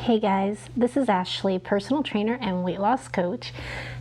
Hey guys, this is Ashley, personal trainer and weight loss coach.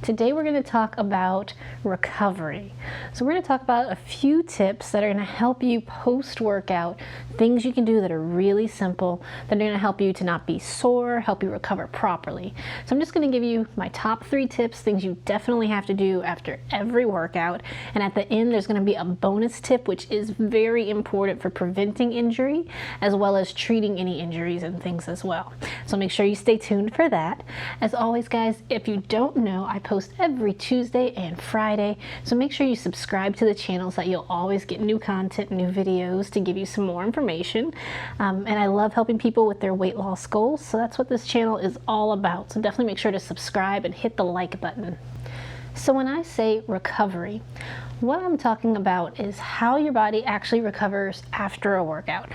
Today we're going to talk about recovery. So we're going to talk about a few tips that are going to help you post-workout, things you can do that are really simple, that are going to help you to not be sore, help you recover properly. So I'm just going to give you my top 3 tips, things you definitely have to do after every workout. And at the end there's going to be a bonus tip which is very important for preventing injury as well as treating any injuries and things as well. So make sure you stay tuned for that. As always guys, if you don't know, I post every Tuesday and Friday, so make sure you subscribe to the channel so that you'll always get new content, new videos to give you some more information. And I love helping people with their weight loss goals, so that's what this channel is all about. So definitely make sure to subscribe and hit the like button. So when I say recovery, what I'm talking about is how your body actually recovers after a workout.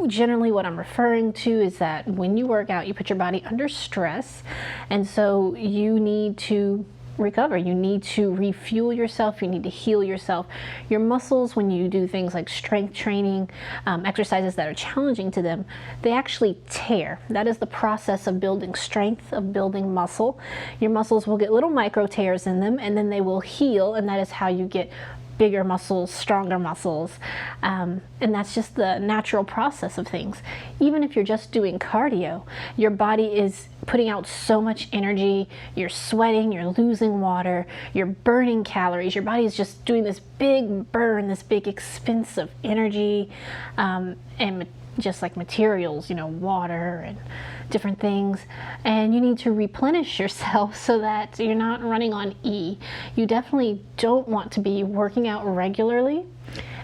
Generally what I'm referring to is that when you work out, you put your body under stress, and so you need to recover. You need to refuel yourself, you need to heal yourself. Your muscles, when you do things like strength training, exercises that are challenging to them, they actually tear. That is the process of building strength, of building muscle. Your muscles will get little micro tears in them and then they will heal, and that is how you get bigger muscles, stronger muscles, and that's just the natural process of things. Even if you're just doing cardio, your body is putting out so much energy, you're sweating, you're losing water, you're burning calories, your body is just doing this big burn, this big expense of energy, and just like materials, you know, water and different things, and you need to replenish yourself so that you're not running on E. You definitely don't want to be working out regularly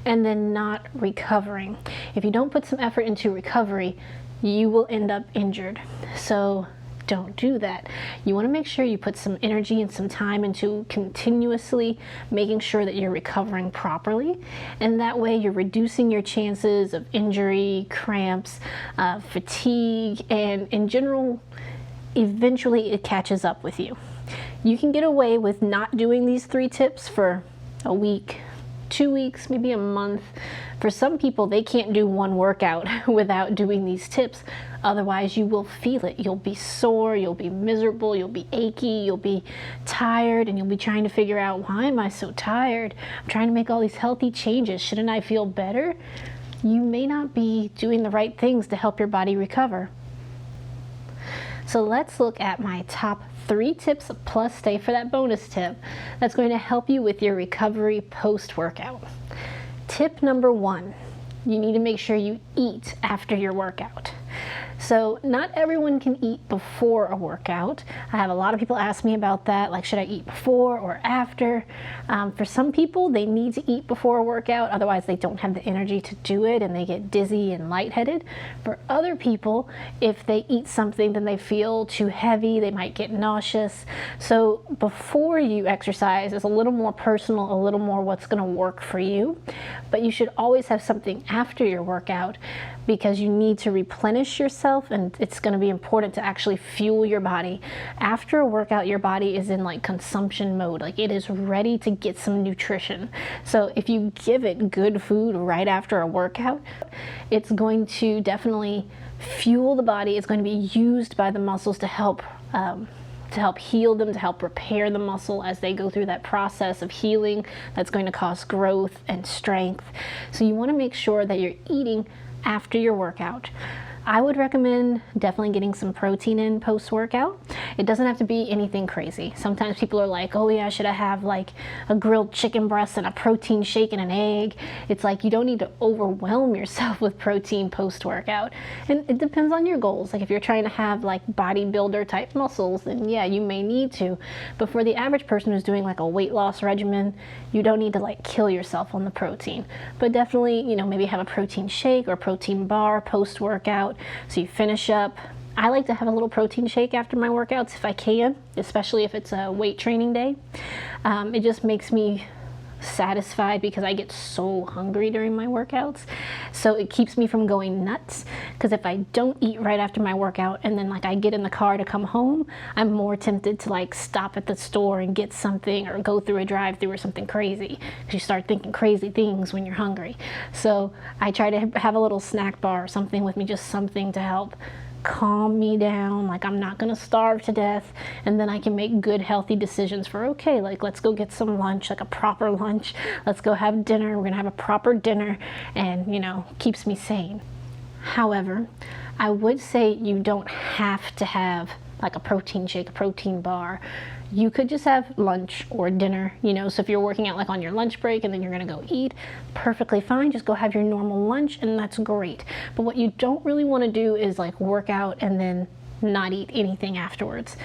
and then not recovering. If you don't put some effort into recovery, you will end up injured. So don't do that. You want to make sure you put some energy and some time into continuously making sure that you're recovering properly, and that way you're reducing your chances of injury, cramps, fatigue, and in general, eventually it catches up with you. You can get away with not doing these 3 tips for a week, 2 weeks, maybe a month. For some people, they can't do one workout without doing these tips. Otherwise, you will feel it. You'll be sore, you'll be miserable, you'll be achy, you'll be tired, and you'll be trying to figure out, why am I so tired? I'm trying to make all these healthy changes. Shouldn't I feel better? You may not be doing the right things to help your body recover. So let's look at my top 3 tips, plus stay for that bonus tip that's going to help you with your recovery post-workout. Tip number 1, you need to make sure you eat after your workout. So not everyone can eat before a workout. I have a lot of people ask me about that, like should I eat before or after? For some people, they need to eat before a workout, otherwise they don't have the energy to do it and they get dizzy and lightheaded. For other people, if they eat something then they feel too heavy, they might get nauseous. So before you exercise is a little more personal, a little more what's going to work for you. But you should always have something after your workout because you need to replenish yourself, and it's going to be important to actually fuel your body. After a workout, your body is in like consumption mode, like it is ready to get some nutrition. So if you give it good food right after a workout, it's going to definitely fuel the body. It's going to be used by the muscles to help heal them, to help repair the muscle as they go through that process of healing that's going to cause growth and strength. So you want to make sure that you're eating after your workout. I would recommend definitely getting some protein in post-workout. It doesn't have to be anything crazy. Sometimes people are like, oh yeah, should I have like a grilled chicken breast and a protein shake and an egg? It's like you don't need to overwhelm yourself with protein post-workout. And it depends on your goals. Like if you're trying to have like bodybuilder type muscles, then yeah, you may need to. But for the average person who's doing like a weight loss regimen, you don't need to like kill yourself on the protein. But definitely, you know, maybe have a protein shake or protein bar post-workout. So you finish up. I like to have a little protein shake after my workouts if I can, especially if it's a weight training day. It just makes me satisfied because I get so hungry during my workouts. So it keeps me from going nuts, because if I don't eat right after my workout and then like I get in the car to come home, I'm more tempted to like stop at the store and get something or go through a drive-through or something crazy, because you start thinking crazy things when you're hungry. So I try to have a little snack bar or something with me, just something to help calm me down, like I'm not gonna starve to death, and then I can make good healthy decisions for, okay, like let's go get some lunch, like a proper lunch, let's go have dinner, we're gonna have a proper dinner, and keeps me sane. However, I would say you don't have to have like a protein shake, a protein bar. You could just have lunch or dinner, so if you're working out like on your lunch break and then you're gonna go eat, perfectly fine, just go have your normal lunch and that's great. But what you don't really wanna do is like work out and then not eat anything afterwards.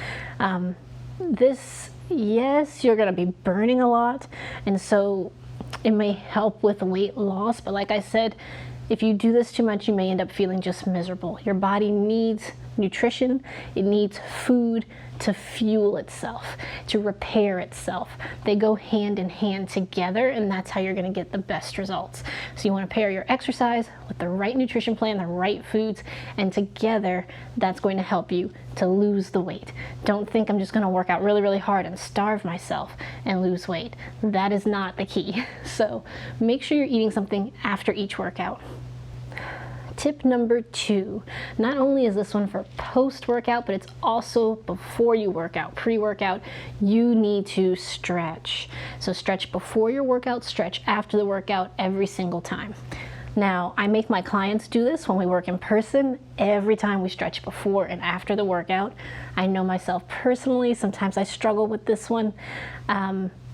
Yes, you're gonna be burning a lot, and so it may help with weight loss, but like I said, if you do this too much, you may end up feeling just miserable. Your body needs nutrition, it needs food to fuel itself, to repair itself. They go hand in hand together, and that's how you're gonna get the best results. So you wanna pair your exercise with the right nutrition plan, the right foods, and together that's going to help you to lose the weight. Don't think I'm just gonna work out really, really hard and starve myself and lose weight. That is not the key. So make sure you're eating something after each workout. Tip number 2, not only is this one for post-workout, but it's also before you work out, pre-workout, you need to stretch. So stretch before your workout, stretch after the workout every single time. Now, I make my clients do this when we work in person. Every time we stretch before and after the workout. I know myself personally, sometimes I struggle with this one.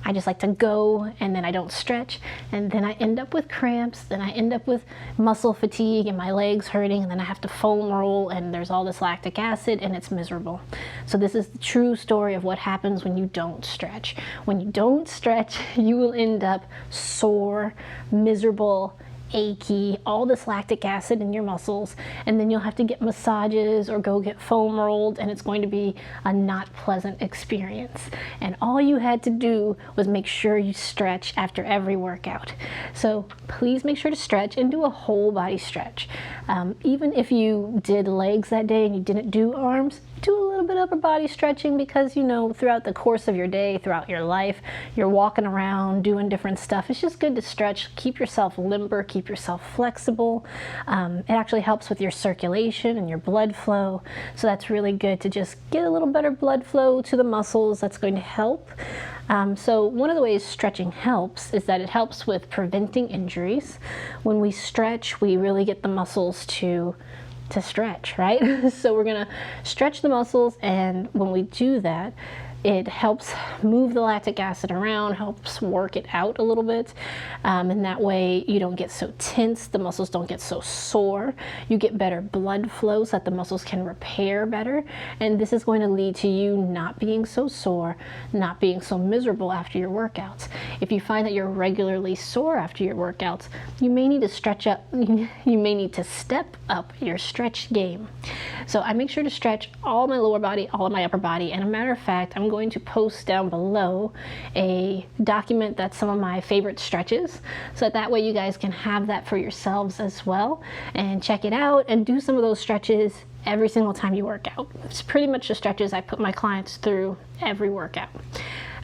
I just like to go and then I don't stretch, and then I end up with cramps, then I end up with muscle fatigue and my legs hurting, and then I have to foam roll and there's all this lactic acid and it's miserable. So this is the true story of what happens when you don't stretch. When you don't stretch, you will end up sore, miserable, achy, all this lactic acid in your muscles, and then you'll have to get massages or go get foam rolled, and it's going to be a not pleasant experience. And all you had to do was make sure you stretch after every workout. So please make sure to stretch and do a whole body stretch. Even if you did legs that day and you didn't do arms, do a little bit of upper body stretching, because throughout the course of your day, throughout your life, you're walking around doing different stuff. It's just good to stretch, keep yourself limber, keep yourself flexible. It actually helps with your circulation and your blood flow, so that's really good to just get a little better blood flow to the muscles. That's going to help. So one of the ways stretching helps is that it helps with preventing injuries. When we stretch, we really get the muscles to stretch, right? So we're gonna stretch the muscles, and when we do that, it helps move the lactic acid around, helps work it out a little bit, and that way you don't get so tense, the muscles don't get so sore, you get better blood flow so that the muscles can repair better, and this is going to lead to you not being so sore, not being so miserable after your workouts. If you find that you're regularly sore after your workouts, you may need to stretch up, you may need to step up your stretch game. So I make sure to stretch all my lower body, all of my upper body, and a matter of fact, I'm going to post down below a document that's some of my favorite stretches, so that way you guys can have that for yourselves as well and check it out and do some of those stretches every single time you work out. It's pretty much the stretches I put my clients through every workout.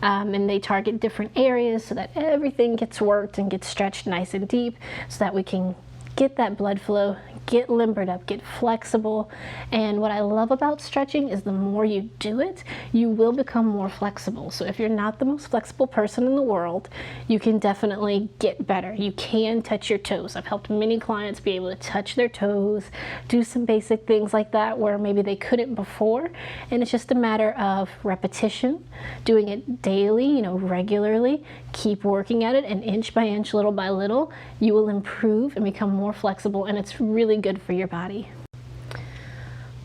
And they target different areas so that everything gets worked and gets stretched nice and deep, so that we can get that blood flow, get limbered up, get flexible. And what I love about stretching is the more you do it, you will become more flexible. So if you're not the most flexible person in the world, you can definitely get better. You can touch your toes. I've helped many clients be able to touch their toes, do some basic things like that where maybe they couldn't before. And it's just a matter of repetition, doing it daily, regularly, keep working at it, and inch by inch, little by little, you will improve and become more flexible, and it's really good for your body.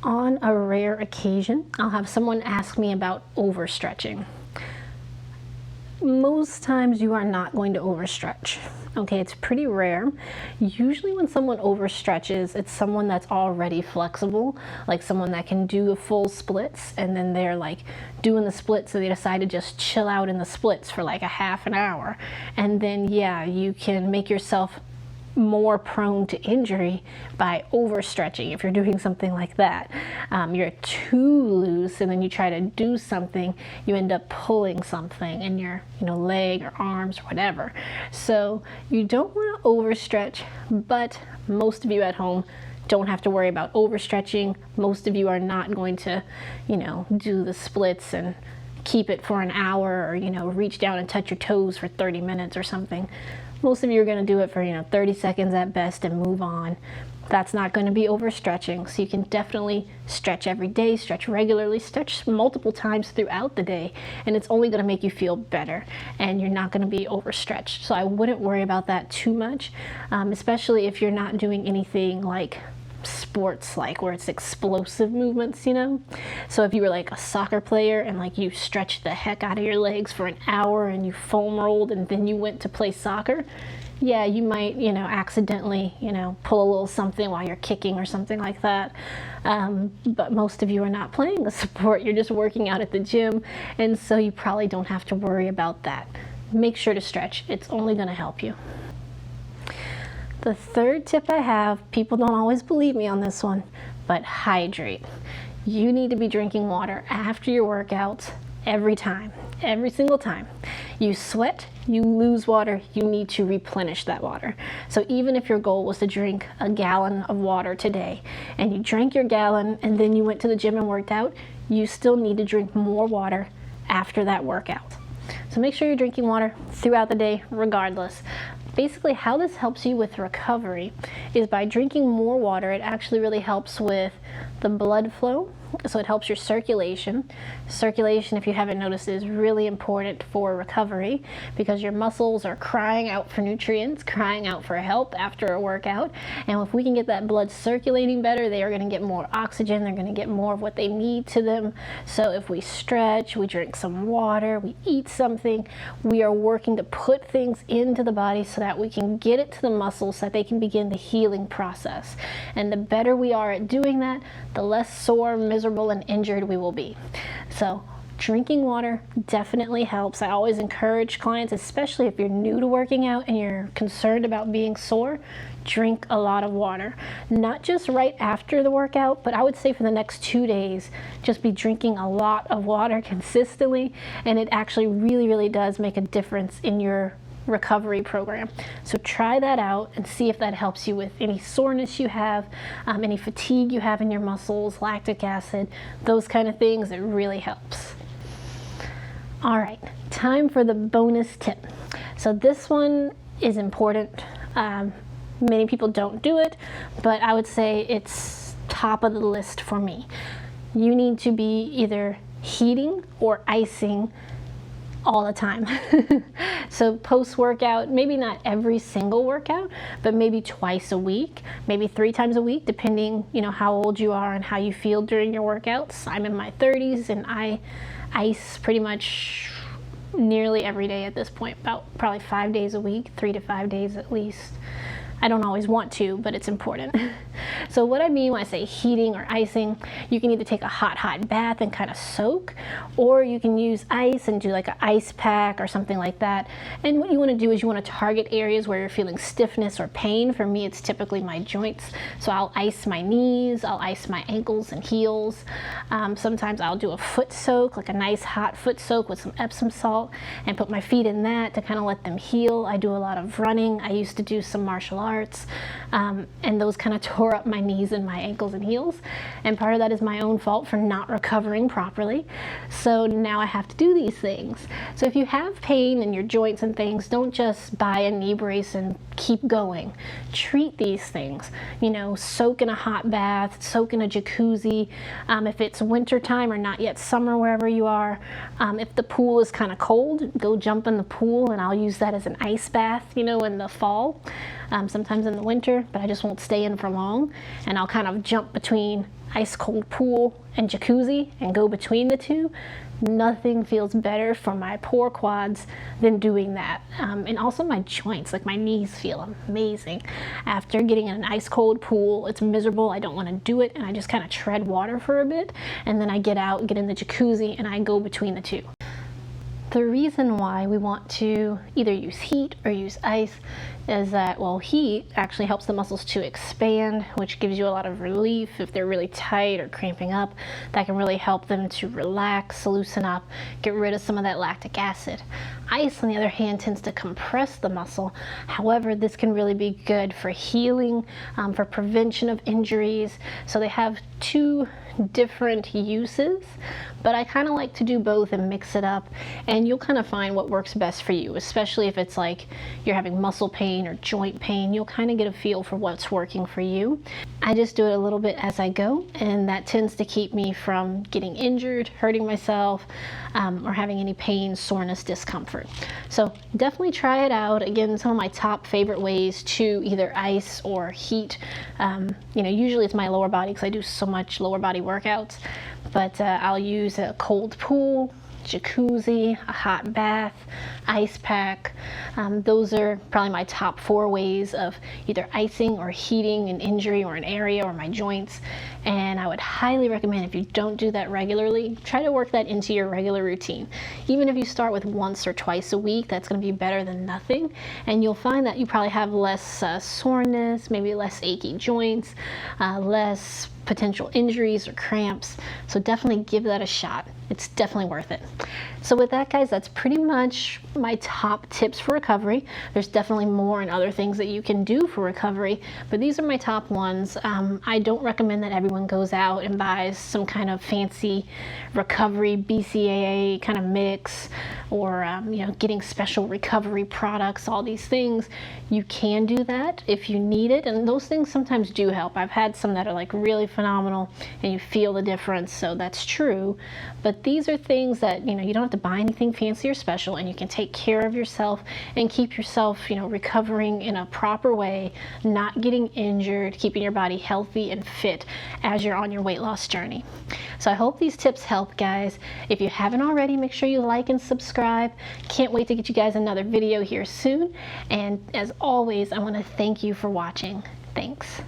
On a rare occasion, I'll have someone ask me about overstretching. Most times you are not going to overstretch. Okay, it's pretty rare. Usually when someone overstretches, it's someone that's already flexible, like someone that can do a full splits, and then they're like doing the splits, so they decide to just chill out in the splits for like a half an hour. And then yeah, you can make yourself more prone to injury by overstretching. If you're doing something like that, you're too loose, and then you try to do something, you end up pulling something in your leg or arms or whatever. So you don't want to overstretch, but most of you at home don't have to worry about overstretching. Most of you are not going to, do the splits and keep it for an hour, or, reach down and touch your toes for 30 minutes or something. Most of you are going to do it for, 30 seconds at best and move on. That's not going to be overstretching. So you can definitely stretch every day, stretch regularly, stretch multiple times throughout the day, and it's only going to make you feel better, and you're not going to be overstretched. So I wouldn't worry about that too much, especially if you're not doing anything like sports, like where it's explosive movements, So if you were like a soccer player and like you stretched the heck out of your legs for an hour and you foam rolled and then you went to play soccer, yeah, you might, accidentally, pull a little something while you're kicking or something like that. But most of you are not playing a sport. You're just working out at the gym. And so you probably don't have to worry about that. Make sure to stretch. It's only going to help you. The third tip I have, people don't always believe me on this one, but hydrate. You need to be drinking water after your workouts every time, every single time. You sweat, you lose water, you need to replenish that water. So even if your goal was to drink a gallon of water today, and you drank your gallon and then you went to the gym and worked out, you still need to drink more water after that workout. So make sure you're drinking water throughout the day regardless. Basically, how this helps you with recovery is by drinking more water. It actually really helps with the blood flow, so it helps your circulation. Circulation, if you haven't noticed, is really important for recovery because your muscles are crying out for nutrients, crying out for help after a workout. And if we can get that blood circulating better, they are going to get more oxygen, they're going to get more of what they need to them. So if we stretch, we drink some water, we eat something, we are working to put things into the body so that we can get it to the muscles so that they can begin the healing process. And the better we are at doing that, the less sore, miserable, and injured we will be. So drinking water definitely helps. I always encourage clients, especially if you're new to working out and you're concerned about being sore, drink a lot of water. Not just right after the workout, but I would say for the next 2 days, just be drinking a lot of water consistently, and it actually really, really does make a difference in your recovery program. So try that out and see if that helps you with any soreness you have, any fatigue you have in your muscles, lactic acid, those kind of things. It really helps. All right, time for the bonus tip. So this one is important. Many people don't do it, but I would say it's top of the list for me. You need to be either heating or icing all the time. So post-workout, maybe not every single workout, but maybe twice a week, maybe 3 times a week, depending, how old you are and how you feel during your workouts. I'm in my 30s and I ice pretty much nearly every day at this point, about probably 5 days a week, 3 to 5 days at least. I don't always want to, but it's important. So what I mean when I say heating or icing, you can either take a hot bath and kind of soak, or you can use ice and do like an ice pack or something like that. And what you want to do is you want to target areas where you're feeling stiffness or pain. For me, it's typically my joints. So I'll ice my knees, I'll ice my ankles and heels. Sometimes I'll do a foot soak, like a nice hot foot soak with some Epsom salt, and put my feet in that to kind of let them heal. I do a lot of running. I used to do some martial arts, and those kind of tore up my knees and my ankles and heels, and part of that is my own fault for not recovering properly. So now I have to do these things. So if you have pain in your joints and things, don't just buy a knee brace and keep going. Treat these things. Soak in a hot bath, soak in a jacuzzi. If it's winter time or not yet summer wherever you are, if the pool is kind of cold, go jump in the pool, and I'll use that as an ice bath, in the fall. Sometimes in the winter, but I just won't stay in for long, and I'll kind of jump between ice cold pool and jacuzzi and go between the two. Nothing feels better for my poor quads than doing that. And also my joints, like my knees feel amazing after getting in an ice cold pool. It's miserable, I don't want to do it, and I just kind of tread water for a bit, and then I get out, get in the jacuzzi, and I go between the two. The reason why we want to either use heat or use ice is that, well, heat actually helps the muscles to expand, which gives you a lot of relief if they're really tight or cramping up. That can really help them to relax, loosen up, get rid of some of that lactic acid. Ice, on the other hand, tends to compress the muscle. However, this can really be good for healing, for prevention of injuries. So they have two different uses, but I kind of like to do both and mix it up, and you'll kind of find what works best for you, especially if it's like you're having muscle pain or joint pain. You'll kind of get a feel for what's working for you. I just do it a little bit as I go, and that tends to keep me from getting injured, hurting myself, or having any pain, soreness, discomfort. So definitely try it out. Again, some of my top favorite ways to either ice or heat. Usually it's my lower body because I do so much lower body workouts, but I'll use a cold pool, jacuzzi, a hot bath, ice pack. Those are probably my top 4 ways of either icing or heating an injury or an area or my joints. And I would highly recommend, if you don't do that regularly, try to work that into your regular routine. Even if you start with once or twice a week, that's going to be better than nothing. And you'll find that you probably have less soreness, maybe less achy joints, less potential injuries or cramps. So definitely give that a shot. It's definitely worth it. So with that, guys, that's pretty much my top tips for recovery. There's definitely more and other things that you can do for recovery, but these are my top ones. I don't recommend that everyone goes out and buys some kind of fancy recovery BCAA kind of mix, or getting special recovery products, all these things. You can do that if you need it, and those things sometimes do help. I've had some that are like really phenomenal and you feel the difference, so that's true. But these are things that you don't have to buy anything fancy or special, and you can take care of yourself and keep yourself recovering in a proper way, not getting injured, keeping your body healthy and fit as you're on your weight loss journey. So I hope these tips help, guys. If you haven't already, make sure you like and subscribe. Can't wait to get you guys another video here soon, and as always, I want to thank you for watching. Thanks.